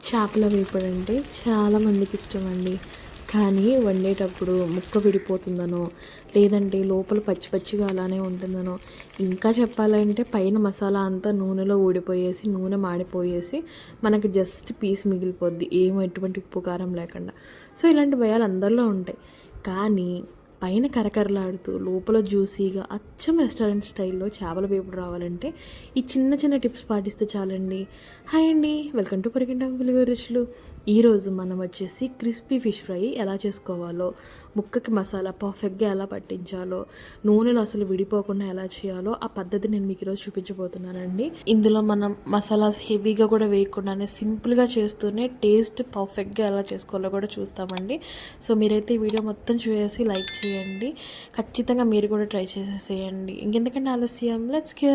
చేపల వేపుడు అంటే చాలామందికి ఇష్టం అండి. కానీ వండేటప్పుడు ముక్క విడిపోతుందనో, లేదంటే లోపల పచ్చి పచ్చిగా అలానే ఉంటుందనో, ఇంకా చెప్పాలంటే పైన మసాలా అంతా నూనెలో ఊడిపోయేసి, నూనె మాడిపోయేసి మనకి జస్ట్ పీస్ మిగిలిపోద్ది. ఎటువంటి ఉప్పు కారం లేకుండా. సో ఇలాంటి భయాలు అందరిలో ఉంటాయి. కానీ పైన కరకరలాడుతూ లోపల జ్యూసీగా అచ్చం రెస్టారెంట్ స్టైల్లో చేపల వేపుడు రావాలంటే ఈ చిన్న చిన్న టిప్స్ పాటిస్తే చాలండి. హాయ్ అండి, వెల్కమ్ టు పరికింట వెలుగు రుచులు. ఈరోజు మనం వచ్చేసి క్రిస్పీ ఫిష్ ఫ్రై ఎలా చేసుకోవాలో, ముక్కకి మసాలా పర్ఫెక్ట్గా ఎలా పట్టించాలో, నూనెలో అసలు విడిపోకుండా ఎలా చేయాలో ఆ పద్ధతి నేను మీకు ఈరోజు చూపించబోతున్నానండి. ఇందులో మనం మసాలాస్ హెవీగా కూడా వేయకుండానే సింపుల్గా చేస్తూనే టేస్ట్ పర్ఫెక్ట్గా ఎలా చేసుకోవాలో కూడా చూస్తామండి. సో మీరైతే ఈ వీడియో మొత్తం చూసేసి లైక్ చేయండి. ఖచ్చితంగా మీరు కూడా ట్రై చేసేసేయండి. ఇంకెందుకంటే ఆలస్యం, లెట్స్ గో.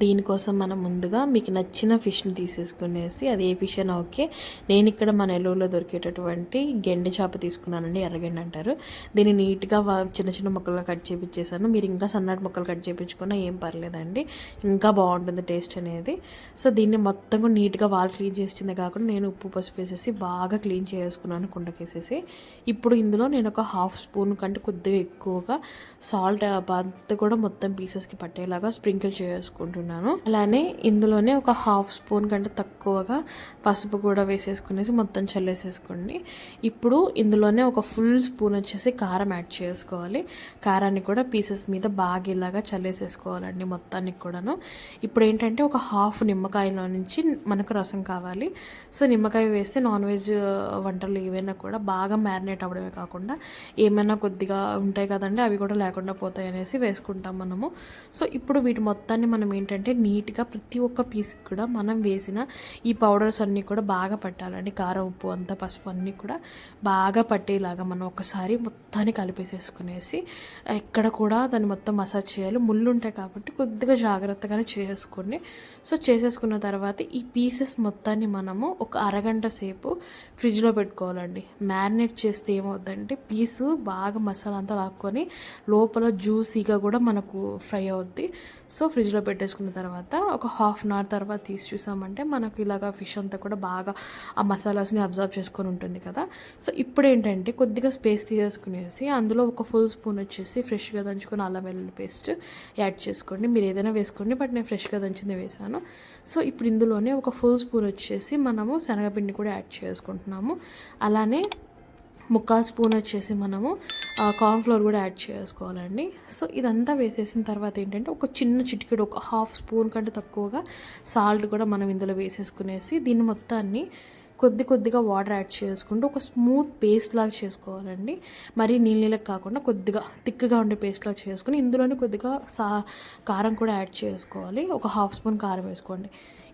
దీనికోసం మనం ముందుగా మీకు నచ్చిన ఫిష్ని తీసేసుకునేసి, అది ఏ ఫిష్ అయినా ఓకే. నేను ఇక్కడ మన నెల్లూరులో దొరికేటటువంటి గెండె చేప తీసుకున్నానండి, ఎర్రగెండ అంటారు. దీన్ని నీట్గా చిన్న చిన్న ముక్కలుగా కట్ చేయించేసాను. మీరు ఇంకా సన్నటి ముక్కలు కట్ చేయించుకున్నా ఏం పర్లేదండి, ఇంకా బాగుంటుంది టేస్ట్ అనేది. సో దీన్ని మొత్తం కూడా నీట్గా వాళ్ళు క్లీన్ చేసిందే కాకుండా నేను ఉప్పు పసుపు వేసేసి బాగా క్లీన్ చేసుకున్నాను కుండకేసేసి. ఇప్పుడు ఇందులో నేను ఒక హాఫ్ స్పూన్ కంటే కొద్దిగా ఎక్కువగా సాల్ట్ అంతా కూడా మొత్తం పీసెస్కి పట్టేలాగా స్ప్రింకిల్ చేసుకుంటున్నాను. అలానే ఇందులోనే ఒక హాఫ్ స్పూన్ కంటే తక్కువగా పసుపు కూడా వేసేసుకునేసి మొత్తం చల్లేసేసుకోండి. ఇప్పుడు ఇందులోనే ఒక ఫుల్ స్పూన్ వచ్చేసి కారం యాడ్ చేసుకోవాలి. కారాన్ని కూడా పీసెస్ మీద బాగా ఇలాగా చల్లేసేసుకోవాలండి మొత్తానికి కూడాను. ఇప్పుడు ఏంటంటే ఒక హాఫ్ నిమ్మకాయలో నుంచి మనకు రసం కావాలి. సో నిమ్మకాయ వేస్తే నాన్ వెజ్ వంటలు ఏవైనా కూడా బాగా మ్యారినేట్ అవ్వడమే కాకుండా ఏమైనా కొద్దిగా ఉంటాయి కదండి, అవి కూడా లేకుండా పోతాయి అనేసి వేసుకుంటాం మనము. సో ఇప్పుడు వీటి మొత్తాన్ని మనం ఏంటంటే నీట్గా ప్రతి ఒక్క పీస్కి కూడా మనం వేసిన ఈ పౌడర్స్ అన్నీ కూడా బాగా పట్టాలండి. కారం, ఉప్పు అంతా, పసుపు అన్నీ కూడా బాగా పట్టేలాగా మనం ఒకసారి మొత్తాన్ని కలిపేసేసుకునేసి ఎక్కడ కూడా దాన్ని మొత్తం మసాజ్ చేయాలి. ముళ్ళు ఉంటాయి కాబట్టి కొద్దిగా జాగ్రత్తగానే చేసుకోండి. సో చేసేసుకున్న తర్వాత ఈ పీసెస్ మొత్తాన్ని మనము ఒక అరగంట సేపు ఫ్రిడ్జ్లో పెట్టుకోవాలండి. మ్యారినేట్ చేస్తే ఏమవుద్దంటే పీసు బాగా మసాలా అంతా లాక్కొని లోపల జ్యూసీగా కూడా మనకు ఫ్రై అవుద్ది. సో ఫ్రిడ్జ్లో పెట్టేసుకున్న తర్వాత ఒక హాఫ్ అన్ అవర్ తర్వాత తీసి చూసామంటే మనకు ఇలాగా ఫిష్ అంతా కూడా బాగా ఆ మసాలాస్ని అబ్జర్వ్ చేసుకొని ఉంటుంది కదా. సో ఇప్పుడు ఏంటంటే కొద్దిగా స్పేస్ తీసేసుకునేసి అందులో ఒక ఫుల్ స్పూన్ వచ్చేసి ఫ్రెష్గా దంచుకొని అల్లం వెల్లుల్లి పేస్ట్ యాడ్ చేసుకోండి. మీరు ఏదైనా వేసుకోండి, బట్ నేను ఫ్రెష్గా దంచింది వేసాను. సో ఇప్పుడు ఇందులోనే ఒక ఫుల్ స్పూన్ వచ్చేసి మనము శనగపిండి కూడా యాడ్ చేసుకుంటున్నాము. అలానే ముక్కాల్ స్పూన్ వచ్చేసి మనము కార్న్ఫ్లోర్ కూడా యాడ్ చేసుకోవాలండి. సో ఇదంతా వేసేసిన తర్వాత ఏంటంటే ఒక చిన్న చిటికెడు, ఒక హాఫ్ స్పూన్ కంటే తక్కువగా సాల్ట్ కూడా మనం ఇందులో వేసేసుకునేసి దీన్ని మొత్తాన్ని కొద్దిగా వాటర్ యాడ్ చేసుకుంటూ ఒక స్మూత్ పేస్ట్ లాగా చేసుకోవాలండి. మరీ నీళ్ళకి కాకుండా కొద్దిగా థిక్గా ఉండే పేస్ట్ లాగా చేసుకుని ఇందులోనే కొద్దిగా కారం కూడా యాడ్ చేసుకోవాలి. ఒక హాఫ్ స్పూన్ కారం వేసుకోండి.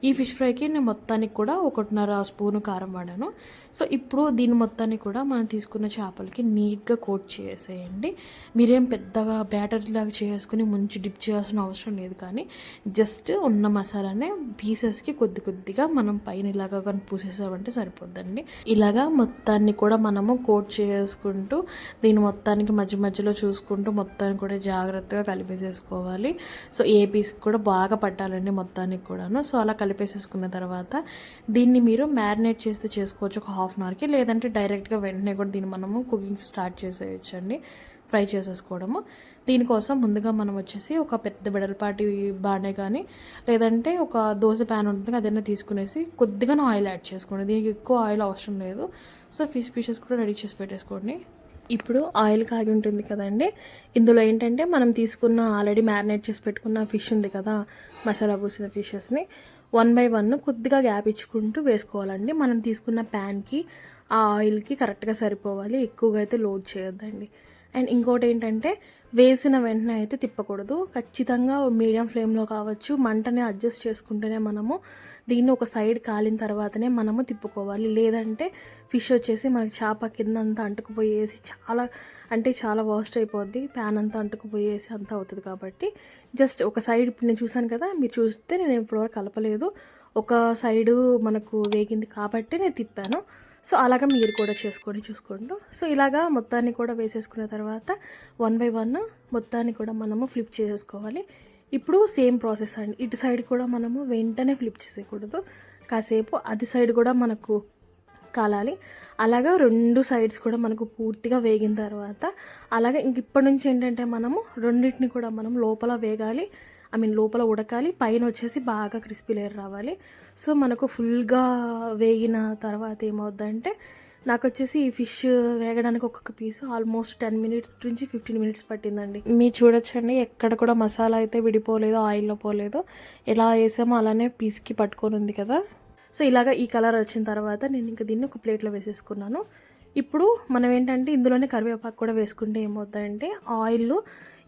ఈ ఫిష్ ఫ్రైకి నేను మొత్తానికి కూడా 1.5 స్పూను కారం వాడాను. సో ఇప్పుడు దీని మొత్తాన్ని కూడా మనం తీసుకున్న చేపలకి నీట్గా కోట్ చేసేయండి. మీరేం పెద్దగా బ్యాటర్ లాగా చేసుకుని ముంచి డిప్ చేయాల్సిన అవసరం లేదు, కానీ జస్ట్ ఉన్న మసాలానే పీసెస్కి కొద్దిగా మనం పైన ఇలాగా కానీ పూసేసామంటే సరిపోద్దండి. ఇలాగా మొత్తాన్ని కూడా మనము కోట్ చేసుకుంటూ దీని మొత్తానికి మధ్యలో చూసుకుంటూ మొత్తాన్ని కూడా జాగ్రత్తగా కలిపేసేసుకోవాలి. సో ఏ పీస్కి కూడా బాగా పట్టాలండి మొత్తానికి కూడాను. సో అలా కలిపేసేసుకున్న తర్వాత దీన్ని మీరు మ్యారినేట్ చేస్తే చేసుకోవచ్చు ఒక హాఫ్ అన్ అవర్కి, లేదంటే డైరెక్ట్గా వెంటనే కూడా దీన్ని మనము కుకింగ్ స్టార్ట్ చేసేయచ్చు అండి, ఫ్రై చేసేసుకోవడము. దీనికోసం ముందుగా మనం వచ్చేసి ఒక పెద్ద బెడల్పాటి బాండే కానీ లేదంటే ఒక దోశ ప్యాన్ ఉంటుంది, అదైనా తీసుకునేసి కొద్దిగా ఆయిల్ యాడ్ చేసుకోండి. దీనికి ఎక్కువ ఆయిల్ అవసరం లేదు. సో పీసెస్ కూడా రెడీ చేసి పెట్టేసుకోండి. ఇప్పుడు ఆయిల్ కాగి ఉంటుంది కదండి, ఇందులో ఏంటంటే మనం తీసుకున్న ఆల్రెడీ మ్యారినేట్ చేసి పెట్టుకున్న ఫిష్ ఉంది కదా, మసాలా పూసిన ఫిషెస్ని 1 by 1 కొద్దిగా గ్యాప్ ఇచ్చుకుంటూ వేసుకోవాలండి. మనం తీసుకున్న ప్యాన్కి ఆ ఆయిల్కి కరెక్ట్గా సరిపోవాలి, ఎక్కువగా అయితే లోడ్ చేయొద్దండి. అండ్ ఇంకోటి ఏంటంటే వేసిన వెంటనే అయితే తిప్పకూడదు. ఖచ్చితంగా మీడియం ఫ్లేమ్లో కావచ్చు, మంటని అడ్జస్ట్ చేసుకుంటూనే మనము దీన్ని ఒక సైడ్ కాలిన తర్వాతనే మనము తిప్పుకోవాలి. లేదంటే ఫిష్ వచ్చేసి మనకి చేప కింద అంతా అంటుకుపోయేసి చాలా వర్స్ట్ అయిపోద్ది. ప్యాన్ అంతా అంటుకుపోయేసి అంతా అవుతుంది. కాబట్టి జస్ట్ ఒక సైడ్, ఇప్పుడు నేను చూసాను కదా, మీరు చూస్తే నేను ఇప్పటివరకు కలపలేదు, ఒక సైడు మనకు వేగింది కాబట్టి నేను తిప్పాను. సో అలాగా మీరు కూడా చూసుకోండి. సో ఇలాగా మొత్తాన్ని కూడా వేసేసుకున్న తర్వాత 1 by 1 మొత్తాన్ని కూడా మనము ఫ్లిప్ చేసేసుకోవాలి. ఇప్పుడు సేమ్ ప్రాసెస్ అండి, ఇటు సైడ్ కూడా మనము వెంటనే ఫ్లిప్ చేసేయకూడదు, కాసేపు అది సైడ్ కూడా మనకు కాలాలి. అలాగా 2 సైడ్స్ కూడా మనకు పూర్తిగా వేగిన తర్వాత అలాగే ఇంక ఇప్పటి నుంచి ఏంటంటే మనము రెండింటిని కూడా మనం లోపల వేగాలి, లోపల ఉడకాలి, పైన వచ్చేసి బాగా క్రిస్పీ లేయర్ రావాలి. సో మనకు ఫుల్గా వేగిన తర్వాత ఏమవుద్దంటే నాకు వచ్చేసి ఈ ఫిష్ వేగడానికి ఒక్కొక్క పీస్ ఆల్మోస్ట్ 10 మినిట్స్ నుంచి 15 మినిట్స్ పట్టిందండి. మీరు చూడొచ్చండి, ఎక్కడ కూడా మసాలా అయితే విడిపోలేదు, ఆయిల్లో పోలేదు. ఎలా వేసామో అలానే పీస్కి పట్టుకొని ఉంది కదా. సో ఇలాగ ఈ కలర్ వచ్చిన తర్వాత నేను ఇంకా దీన్ని ఒక ప్లేట్లో వేసేసుకున్నాను. ఇప్పుడు మనం ఏంటంటే ఇందులోనే కరివేపాకు కూడా వేసుకుంటే ఏమవుతుందంటే ఆయిల్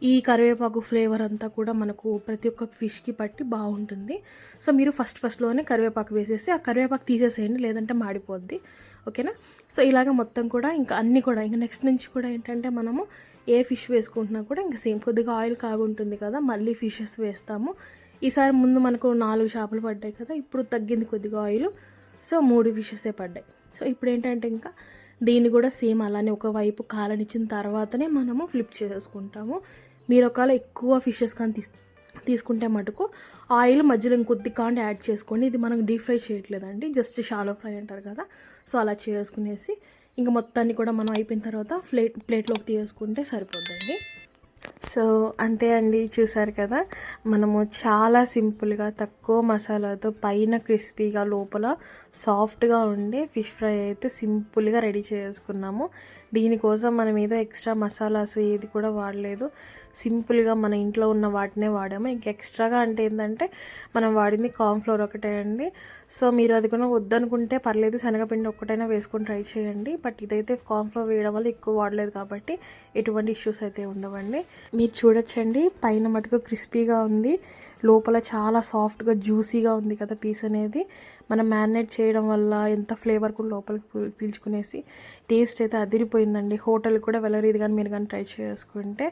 ఈ కరివేపాకు ఫ్లేవర్ అంతా కూడా మనకు ప్రతి ఒక్క ఫిష్కి పట్టి బాగుంటుంది. సో మీరు ఫస్ట్లోనే కరివేపాకు వేసేసి ఆ కరివేపాకు తీసేసేయండి, లేదంటే మాడిపోద్ది. ఓకేనా. సో ఇలాగ మొత్తం కూడా ఇంకా అన్నీ కూడా ఇంకా నెక్స్ట్ నుంచి కూడా ఏంటంటే మనము ఏ ఫిష్ వేసుకుంటున్నా కూడా ఇంకా సేమ్ కొద్దిగా ఆయిల్ కాగుంటుంది కదా, మళ్ళీ ఫిషెస్ వేస్తాము. ఈసారి ముందు మనకు 4 చేపలు పడ్డాయి కదా, ఇప్పుడు తగ్గింది కొద్దిగా ఆయిల్. సో 3 ఫిషెసే పడ్డాయి. సో ఇప్పుడు ఏంటంటే ఇంకా దీన్ని కూడా సేమ్ అలానే ఒకవైపు కాలనిచ్చిన తర్వాతనే మనము ఫ్లిప్ చేసుకుంటాము. మీరు ఒకవేళ ఎక్కువ ఫిషెస్ కానీ తీసుకుంటే మటుకు ఆయిల్ మధ్యలో ఇంకొద్ది కాండి యాడ్ చేసుకోండి. ఇది మనం డీప్ ఫ్రై చేయట్లేదండి, జస్ట్ షాలో ఫ్రై అంటారు కదా. సో అలా చేసుకునేసి ఇంకా మొత్తాన్ని కూడా మనం అయిపోయిన తర్వాత ప్లేట్లోకి తీసుకుంటే సరిపోద్దండి. సో అంతే అండి, చూసారు కదా, మనము చాలా సింపుల్గా తక్కువ మసాలాతో పైన క్రిస్పీగా లోపల సాఫ్ట్గా ఉండే ఫిష్ ఫ్రై అయితే సింపుల్గా రెడీ చేసుకున్నాము. దీనికోసం మనం ఏదో ఎక్స్ట్రా మసాలాస్ ఏది కూడా వాడలేదు, సింపుల్గా మన ఇంట్లో ఉన్న వాటినే వాడాము. ఇంక ఎక్స్ట్రాగా అంటే ఏంటంటే మనం వాడింది కార్న్ఫ్లోర్ ఒకటే అండి. సో మీరు అది కూడా వద్దనుకుంటే పర్లేదు, శనగపిండి ఒక్కటైనా వేసుకొని ట్రై చేయండి. బట్ ఇదైతే కార్న్ఫ్లోర్ వేయడం వల్ల ఎక్కువ వాడలేదు కాబట్టి ఎటువంటి ఇష్యూస్ అయితే ఉండవండి. మీరు చూడొచ్చండి, పైన మటుకు క్రిస్పీగా ఉంది, లోపల చాలా సాఫ్ట్గా జ్యూసీగా ఉంది కదా పీస్ అనేది. మనం మ్యారినేట్ చేయడం వల్ల ఎంత ఫ్లేవర్ కూడా లోపలికి పీల్చుకునేసి టేస్ట్ అయితే అదిరిపోయిందండి. హోటల్ కూడా వెళ్ళలేదు కానీ మీరు కానీ ట్రై చేసుకుంటే.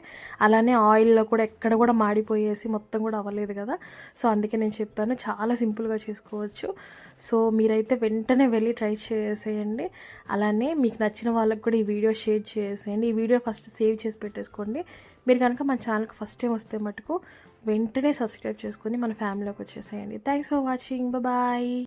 అలానే ఆయిల్లో కూడా ఎక్కడ కూడా మాడిపోయేసి మొత్తం కూడా అవ్వలేదు కదా. సో అందుకే నేను చెప్పాను, చాలా సింపుల్గా చేసుకోవచ్చు. సో మీరైతే వెంటనే వెళ్ళి ట్రై చేసేయండి. అలానే మీకు నచ్చిన వాళ్ళకి కూడా ఈ వీడియో షేర్ చేసేయండి. ఈ వీడియో ఫస్ట్ సేవ్ చేసి పెట్టేసుకోండి. మీరు కనుక మన ఛానల్కి ఫస్ట్ టైం వస్తే మటుకు వెంటనే సబ్స్క్రైబ్ చేసుకొని మన ఫ్యామిలీలోకి వచ్చేసేయండి. Thanks for watching, bye.